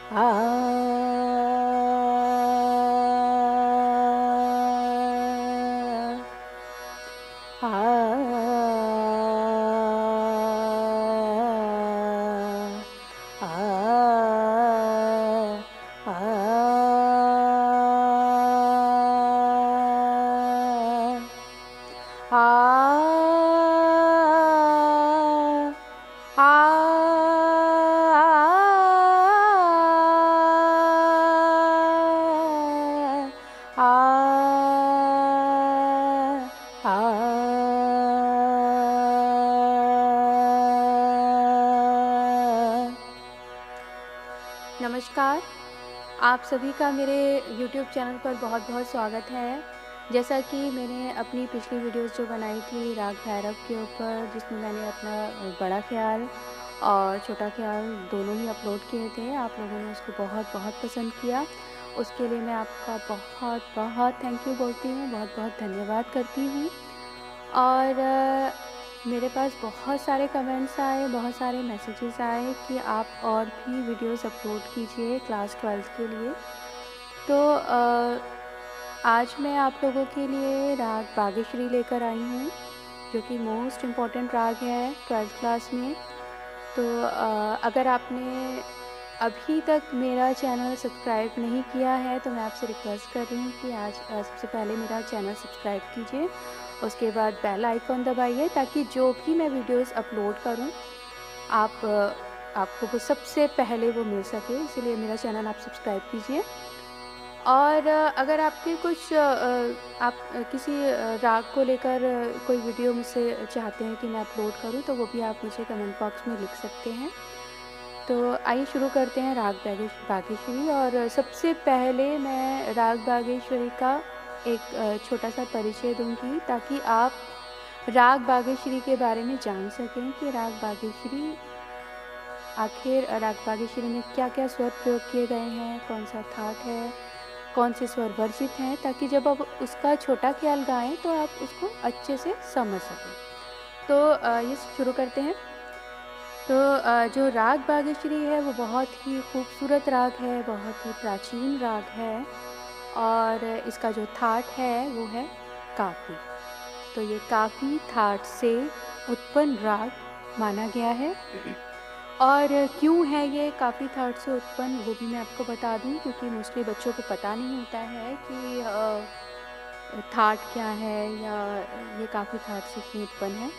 आ आ आ नमस्कार, आप सभी का मेरे YouTube चैनल पर बहुत-बहुत स्वागत है। जैसा कि मैंने अपनी पिछली वीडियोज़ जो बनाई थी राग भैरव के ऊपर, जिसमें मैंने अपना बड़ा ख़्याल और छोटा ख़्याल दोनों ही अपलोड किए थे। आप लोगों ने उसको बहुत-बहुत पसंद किया। उसके लिए मैं आपका बहुत-बहुत थैंक यू बोलती हूँ, बहुत-बहुत धन्यवाद करती हूँ। और मेरे पास बहुत सारे कमेंट्स आए, बहुत सारे मैसेजेस आए कि आप और भी वीडियोस अपलोड कीजिए क्लास 12th के लिए। तो आज मैं आप लोगों के लिए राग बागेश्वरी लेकर आई हूँ, जो कि मोस्ट इम्पॉर्टेंट राग है 12th क्लास में। तो अगर आपने अभी तक मेरा चैनल सब्सक्राइब नहीं किया है, तो मैं आपसे रिक्वेस्ट कर रही हूँ कि आज सबसे पहले मेरा चैनल सब्सक्राइब कीजिए। उसके बाद बेल आइकॉन दबाइए, ताकि जो भी मैं वीडियोस अपलोड करूँ आपको वो सबसे पहले वो मिल सके। इसीलिए मेरा चैनल आप सब्सक्राइब कीजिए। और अगर आपके कुछ आप किसी राग को लेकर कोई वीडियो मुझसे चाहते हैं कि मैं अपलोड करूं, तो वो भी आप मुझे कमेंट बॉक्स में लिख सकते हैं। तो आइए शुरू करते हैं राग बागेश्वरी। और सबसे पहले मैं राग बागेश्वरी का एक छोटा सा परिचय दूंगी, ताकि आप राग बागेश्वरी के बारे में जान सकें कि राग बागेश्वरी आखिर राग बागेश्वरी में क्या-क्या स्वर प्रयोग किए गए हैं, कौन सा थाट है, कौन से स्वर वर्जित हैं, ताकि जब आप उसका छोटा ख्याल गाएँ तो आप उसको अच्छे से समझ सकें। तो ये शुरू करते हैं। तो जो राग बागेश्वरी है वो बहुत ही खूबसूरत राग है, बहुत ही प्राचीन राग है। और इसका जो थाट है वो है काफ़ी। तो ये काफ़ी थाट से उत्पन्न राग माना गया है। और क्यों है ये काफ़ी थाट से उत्पन्न, वो भी मैं आपको बता दूँ, क्योंकि मोस्टली बच्चों को पता नहीं होता है कि थाट क्या है या ये काफ़ी थाट से क्यों उत्पन्न है।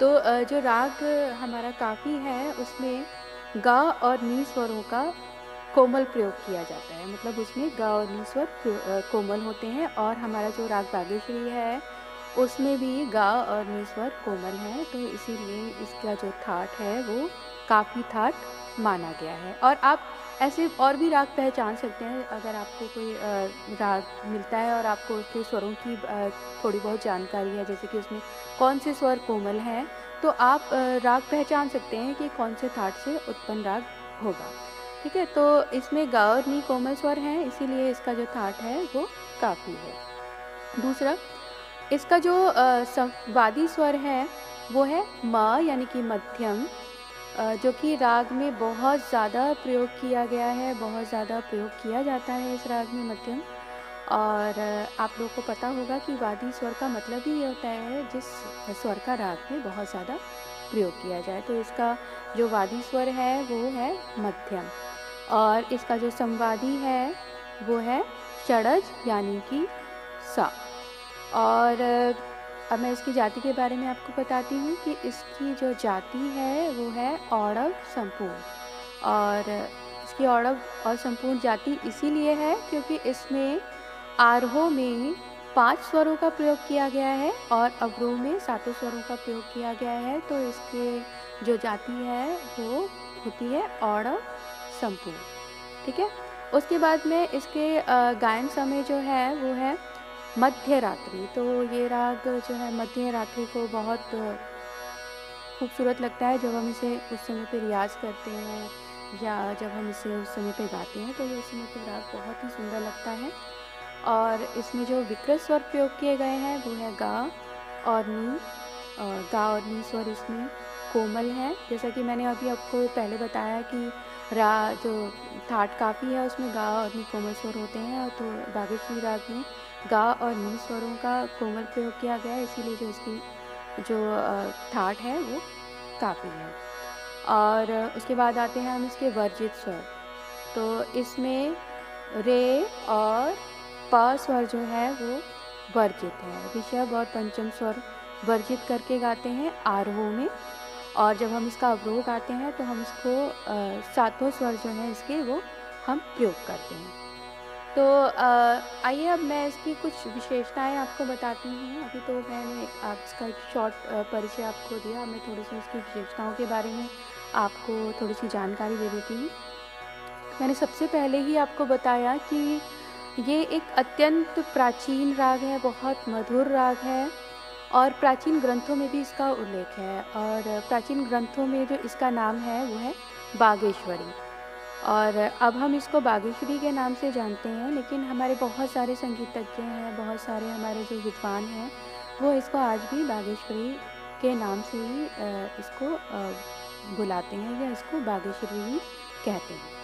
तो जो राग हमारा काफ़ी है, उसमें गा और नी स्वरों का कोमल प्रयोग किया जाता है। मतलब उसमें गा और नी स्वर कोमल होते हैं। और हमारा जो राग बागेश्वरी है, उसमें भी गा और नी स्वर कोमल हैं। तो इसीलिए इसका जो थाट है वो काफ़ी थाट माना गया है। और आप ऐसे और भी राग पहचान सकते हैं। अगर आपको कोई राग मिलता है और आपको उसके स्वरों की थोड़ी बहुत जानकारी है, जैसे कि उसमें कौन से स्वर कोमल हैं, तो आप राग पहचान सकते हैं कि कौन से थाट से उत्पन्न राग होगा। ठीक है, तो इसमें गा और नी कोमल स्वर हैं, इसीलिए इसका जो थाट है वो काफ़ी है। दूसरा, इसका जो संवादी स्वर है वो है म, यानी कि मध्यम, जो कि राग में बहुत ज़्यादा प्रयोग किया गया है, बहुत ज़्यादा प्रयोग किया जाता है इस राग में मध्यम। और आप लोगों को पता होगा कि वादी स्वर का मतलब ही ये होता है जिस स्वर का राग में बहुत ज़्यादा प्रयोग किया जाए। तो इसका जो वादी स्वर है वो है मध्यम। और इसका जो संवादी है वो है षडज, यानी कि सा। और अब मैं इसकी जाति के बारे में आपको बताती हूँ कि इसकी जो जाति है वो है औड़व संपूर्ण। और इसकी औड़व और संपूर्ण जाति इसीलिए है क्योंकि इसमें आरोह में 5 स्वरों का प्रयोग किया गया है और अवरोह में 7 स्वरों का प्रयोग किया गया है। तो इसके जो जाति है वो होती है औड़व संपूर्ण। ठीक है, उसके बाद में इसके गायन समय जो है वो है मध्य रात्रि। तो ये राग जो है मध्य रात्रि को बहुत खूबसूरत लगता है जब हम इसे उस समय पे रियाज़ करते हैं, या जब हम इसे उस समय पे गाते हैं, तो ये उस समय पे राग बहुत ही सुंदर लगता है। और इसमें जो विकृत स्वर प्रयोग किए गए हैं वो है गा और नी। गा और नी स्वर इसमें कोमल हैं। जैसा कि मैंने अभी आपको पहले बताया कि रा जो ठाट काफ़ी है उसमें गा और नी कोमल स्वर होते हैं, तो बागेश्वरी राग में गा और नी स्वरों का कोमल प्रयोग किया गया है, इसीलिए जो इसकी जो ठाट है वो काफ़ी है। और उसके बाद आते हैं हम इसके वर्जित स्वर। तो इसमें रे और प स्वर जो है वो वर्जित है। ऋषभ और पंचम स्वर वर्जित करके गाते हैं आरोह में, और जब हम इसका अवरोह गाते हैं तो हम इसको सातों स्वर जो हैं इसके वो हम प्रयोग करते हैं। तो आइए अब मैं इसकी कुछ विशेषताएं आपको बताती हूँ। अभी तो मैंने इसका एक शॉर्ट परिचय आपको दिया, मैं थोड़ी सी इसकी विशेषताओं के बारे में आपको थोड़ी सी जानकारी दे देती हूँ। मैंने सबसे पहले ही आपको बताया कि ये एक अत्यंत प्राचीन राग है, बहुत मधुर राग है, और प्राचीन ग्रंथों में भी इसका उल्लेख है। और प्राचीन ग्रंथों में जो इसका नाम है वो है बागेश्वरी, और अब हम इसको बागेश्वरी के नाम से जानते हैं, लेकिन हमारे बहुत सारे संगीतज्ञ हैं, बहुत सारे हमारे जो विद्वान हैं, वो इसको आज भी बागेश्वरी के नाम से ही इसको बुलाते हैं, या इसको बागेश्वरी ही कहते हैं।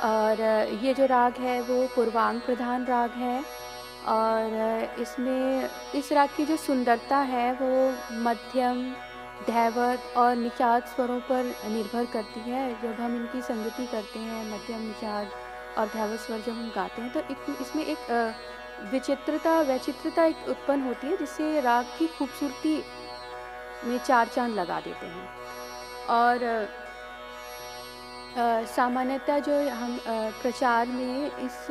और ये जो राग है वो पूर्वांग प्रधान राग है, और इसमें इस राग की जो सुंदरता है वो मध्यम, धैवत और निषाद स्वरों पर निर्भर करती है। जब हम इनकी संगति करते हैं, मध्यम, निषाद और धैवत स्वर जब हम गाते हैं, तो इसमें एक वैचित्रता एक उत्पन्न होती है, जिससे राग की खूबसूरती में चार चांद लगा देते हैं। और सामान्यतः जो हम प्रचार में इस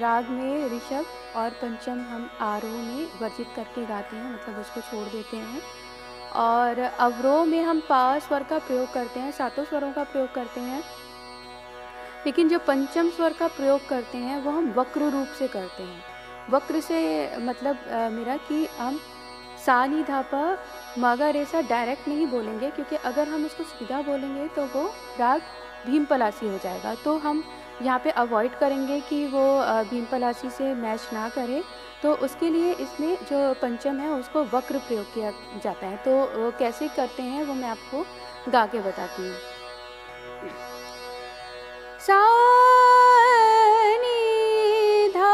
राग में ऋषभ और पंचम हम आरोह में वर्जित करके गाते हैं, मतलब उसको छोड़ देते हैं। और अवरोह में हम पा स्वर का प्रयोग करते हैं, सातों स्वरों का प्रयोग करते हैं, लेकिन जो पंचम स्वर का प्रयोग करते हैं वो हम वक्र रूप से करते हैं। वक्र से मतलब मेरा कि हम सा नी धा पा मागा रे सा डायरेक्ट नहीं बोलेंगे, क्योंकि अगर हम उसको सीधा बोलेंगे तो वो राग भीम पलासी हो जाएगा। तो हम यहाँ पे अवॉइड करेंगे कि वो भीम पलासी से मैच ना करे, तो उसके लिए इसमें जो पंचम है उसको वक्र प्रयोग किया जाता है। तो कैसे करते हैं वो मैं आपको गा के बताती हूँ। सा नी धा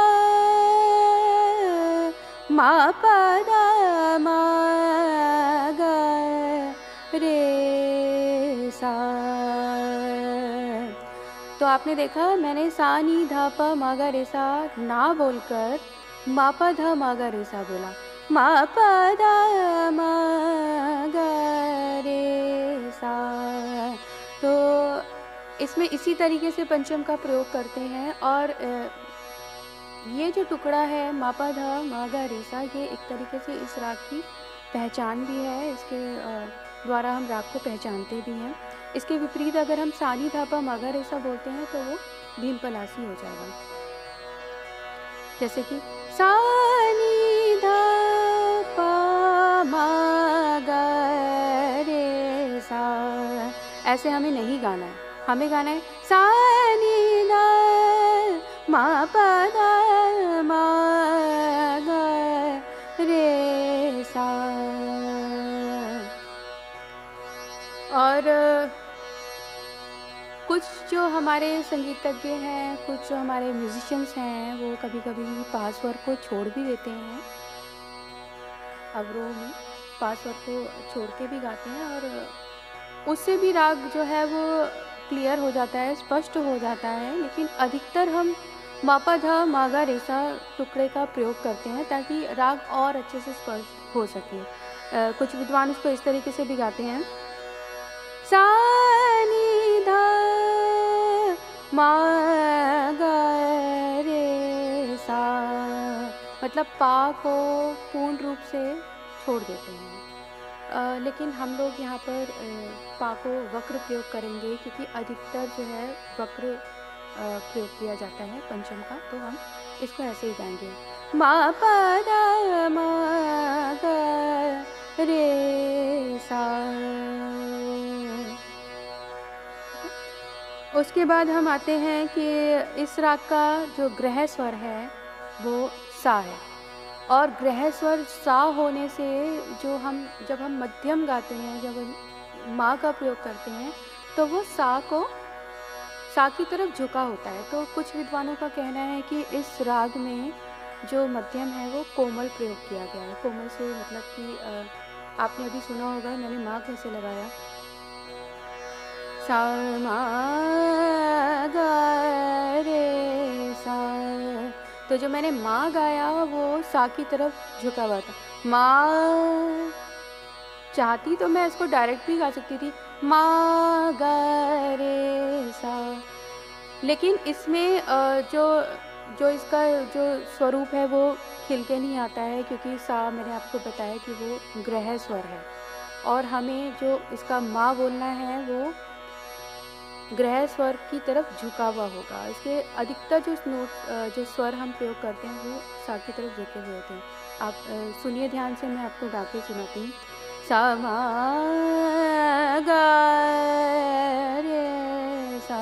मा पा दा मा गा रे सा। तो आपने देखा, मैंने सा नी धा पा मा गा रे सा ना बोलकर मा पा धा मा गा रे सा बोला। मा पा धा मा गा रे सा। तो इसमें इसी तरीके से पंचम का प्रयोग करते हैं। और ये जो टुकड़ा है मा पा धा मा गा रे सा, ये एक तरीके से इस राग की पहचान भी है, इसके द्वारा हम राग को पहचानते भी हैं। इसके विपरीत अगर हम सा नी धा पा मा गा रे सा बोलते हैं तो वो भीम पलासी हो जाएगा। जैसे कि सा नी धा पा मा गा रे सा, ऐसे हमें नहीं गाना है, हमें गाना है सा नी धा मा पा धा मा गा रे सा। और कुछ जो हमारे संगीतज्ञ हैं, कुछ जो हमारे म्यूजिशियंस हैं, वो कभी कभी पा स्वर को छोड़ भी देते हैं, अवरोह में पा स्वर को छोड़ के भी गाते हैं, और उससे भी राग जो है वो क्लियर हो जाता है, स्पष्ट हो जाता है। लेकिन अधिकतर हम मा पा धा मा गा रे सा टुकड़े का प्रयोग करते हैं, ताकि राग और अच्छे से स्पष्ट हो सके। कुछ विद्वान उसको इस तरीके से भी गाते हैं, सा नी धा मा गा रे सा, मतलब पा को पूर्ण रूप से छोड़ देते हैं। लेकिन हम लोग यहाँ पर पा को वक्र प्रयोग करेंगे, क्योंकि अधिकतर जो है वक्र प्रयोग किया जाता है पंचम का, तो हम इसको ऐसे ही गाएंगे, मा पा धा मा गा रे सा। उसके बाद हम आते हैं कि इस राग का जो ग्रह स्वर है वो सा है। और ग्रह स्वर सा होने से जब हम मध्यम गाते हैं, जब हम माँ का प्रयोग करते हैं, तो वो सा की तरफ झुका होता है। तो कुछ विद्वानों का कहना है कि इस राग में जो मध्यम है वो कोमल प्रयोग किया गया है। कोमल से मतलब कि आपने अभी सुना होगा मैंने माँ कैसे लगाया, सा मा गा रे सा। तो जो मैंने माँ गाया वो सा की तरफ झुका हुआ था। माँ चाहती तो मैं इसको डायरेक्ट भी गा सकती थी, माँ गा रे सा, लेकिन इसमें जो इसका जो स्वरूप है वो खिल के नहीं आता है, क्योंकि सा मैंने आपको बताया कि वो ग्रह स्वर है और हमें जो इसका माँ बोलना है वो ग्रह स्वर की तरफ झुका हुआ होगा। इसके अधिकतर जो स्वर हम प्रयोग करते हैं वो सा की तरफ झुके हुए होते हैं। आप सुनिए ध्यान से, मैं आपको गा के सुनाती हूँ। सा मा गा रे सा।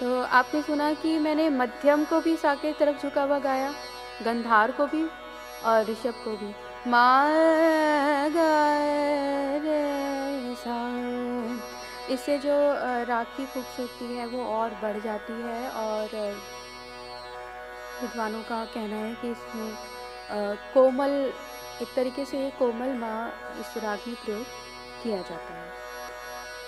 तो आपने सुना कि मैंने मध्यम को भी सा के तरफ झुका हुआ गाया, गंधार को भी और ऋषभ को भी। मा गा रे सा। इससे जो राग की खूबसूरती है वो और बढ़ जाती है और विद्वानों का कहना है कि इसमें कोमल, एक तरीके से कोमल माँ इस राग में प्रयोग किया जाता है।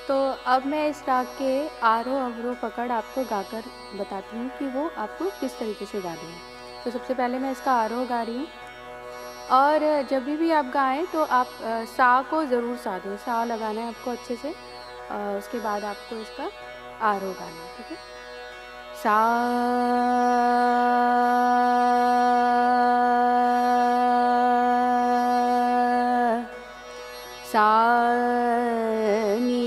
तो अब मैं इस राग के आरोह अवरोह पकड़ आपको गाकर बताती हूँ कि वो आपको किस तरीके से गाने हैं। तो सबसे पहले मैं इसका आरोह गा रही हूँ, और जब भी आप गाएं तो आप सा को ज़रूर सा दें, सा लगाना है आपको अच्छे से। उसके बाद आपको इसका आरोह गाना है, ठीक है। सा सा नी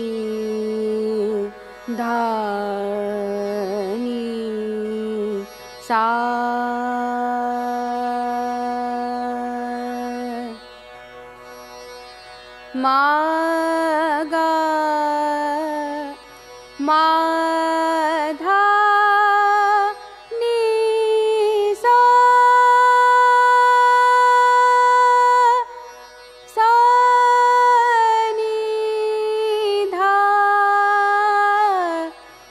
धा नी सा। मा गा मा धा नी सा। सा नी धा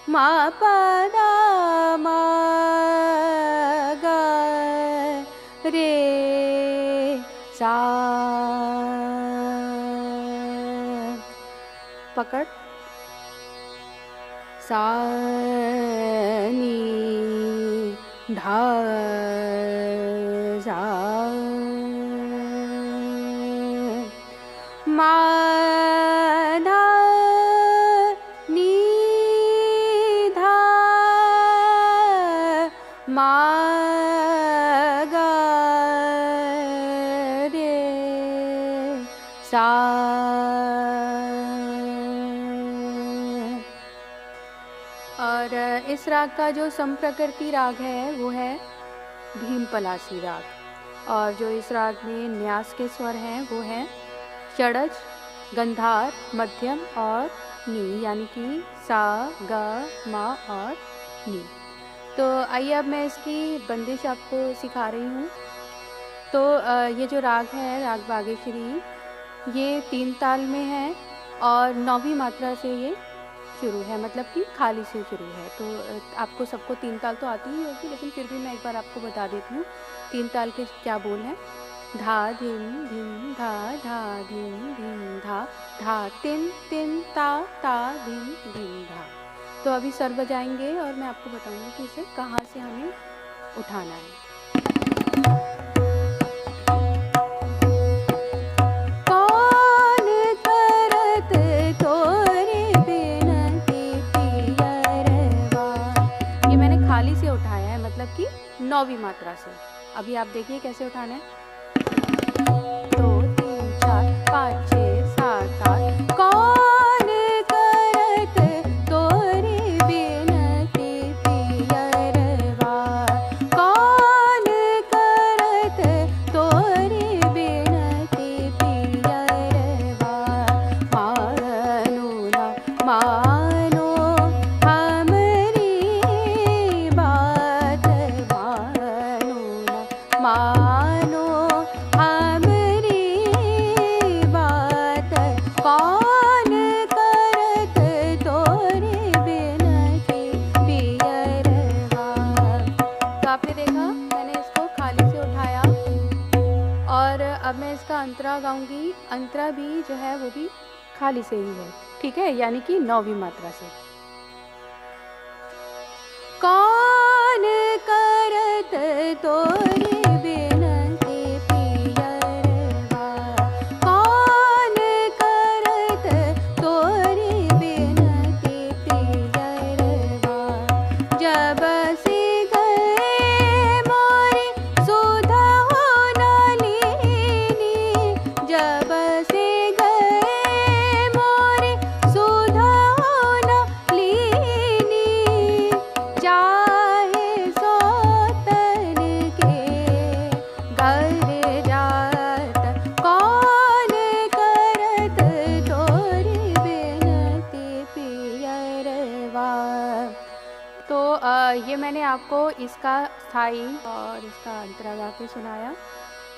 मा पा दा मा गा रे सा। पकड़ सा नी धा सा। मा धा नी धा मा गा रे सा। और इस राग का जो समप्रकृति राग है वो है भीम पलासी राग, और जो इस राग में न्यास के स्वर हैं वो हैं षडज, गंधार, मध्यम और नी, यानी कि सा गा मा और नी। तो आइए अब मैं इसकी बंदिश आपको सिखा रही हूँ। तो ये जो राग है, राग बागेश्वरी, ये 3 ताल में है और 9वीं मात्रा से ये शुरू है, मतलब कि खाली से शुरू है। तो आपको सबको 3 ताल तो आती ही होगी, लेकिन फिर भी मैं एक बार आपको बता देती हूँ 3 ताल के क्या बोल हैं। धा धिम धिम धा धा धिम धिम धा धा तिन तिन ता ता धिम धिम धा। तो अभी सर बजाएंगे और मैं आपको बताऊंगी कि इसे कहाँ से हमें उठाना है। खाली से उठाया है, मतलब कि 9वीं मात्रा से। अभी आप देखिए कैसे उठाना है। 2 3 4 5 6 7 8। कौन करत तोरे बिनती पियरवा, कौन करत तोरे बिनती पियरवा, मानो ना मानो हमरी बात, मानो ना अंतरा गाऊंगी, अंतरा भी जो है वो भी खाली से ही है, ठीक है, यानी कि 9वीं मात्रा से। कौन करत तोरी बिनती पियरवा, कौन करत तोरी बिनती पियरवा, जब से गए मोरी सुधा हो न लीनी, जब से गए मोरी सुधा हो न लीनी, चाहे सोतन के घर जात, कौन करत तोरी बिनती पियरवा। तो ये मैंने आपको इसका स्थाई और इसका अंतरा गा के सुनाया।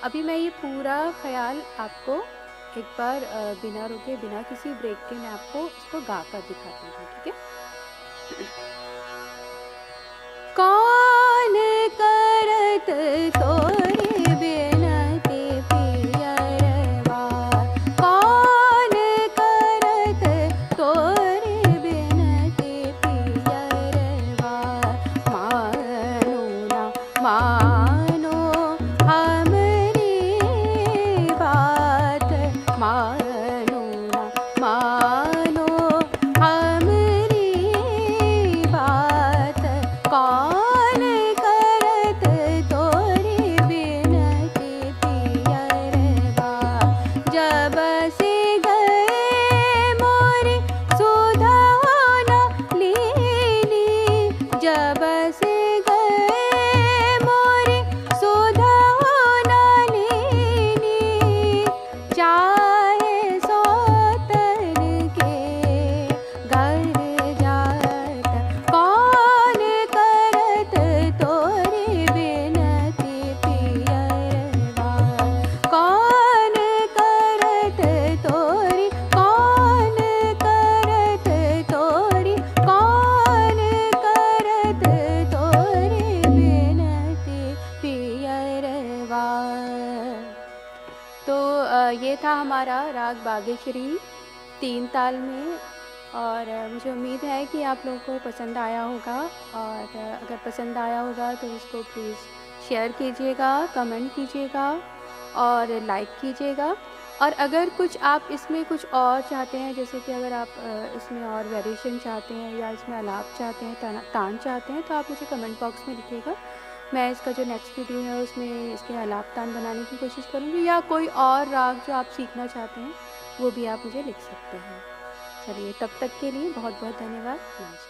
अभी मैं ये पूरा ख्याल आपको एक बार बिना रुके, बिना किसी ब्रेक के मैं आपको इसको गा कर दिखाती हूँ, ठीक है। कौन करत तोरी बिनती पियरवा, कौन करत तोरी बिनती पियरवा, मानो ना मानो हमरी बात, मानो ना मानो हमरी बात, कौन करत तोरी बिनती पियरवा, जब से गए मोरी सुधा हो न लीनी, जब से गए मोरी सुधा हो न लीनी, चाहे सोतन के घर जात, कौन करत तोरी बिनती पियरवा, कौन करत तोरी, कौन करत तोरी, कौन करत तोरी बिनती पियरवा। तो ये था हमारा राग बागेश्वरी 3 ताल में, और मुझे उम्मीद है कि आप लोगों को पसंद आया होगा, और अगर पसंद आया होगा तो इसको प्लीज़ शेयर कीजिएगा, कमेंट कीजिएगा और लाइक कीजिएगा। और अगर कुछ आप इसमें कुछ और चाहते हैं, जैसे कि अगर आप इसमें और वेरिएशन चाहते हैं या इसमें आलाप चाहते हैं, तान चाहते हैं, तो आप मुझे कमेंट बॉक्स में लिखिएगा। मैं इसका जो नेक्स्ट वीडियो है उसमें इसके आलाप तान बनाने की कोशिश करूँगी, या कोई और राग जो आप सीखना चाहते हैं वो भी आप मुझे लिख सकते हैं। चलिए, तब तक के लिए बहुत बहुत धन्यवाद। नमस्कार।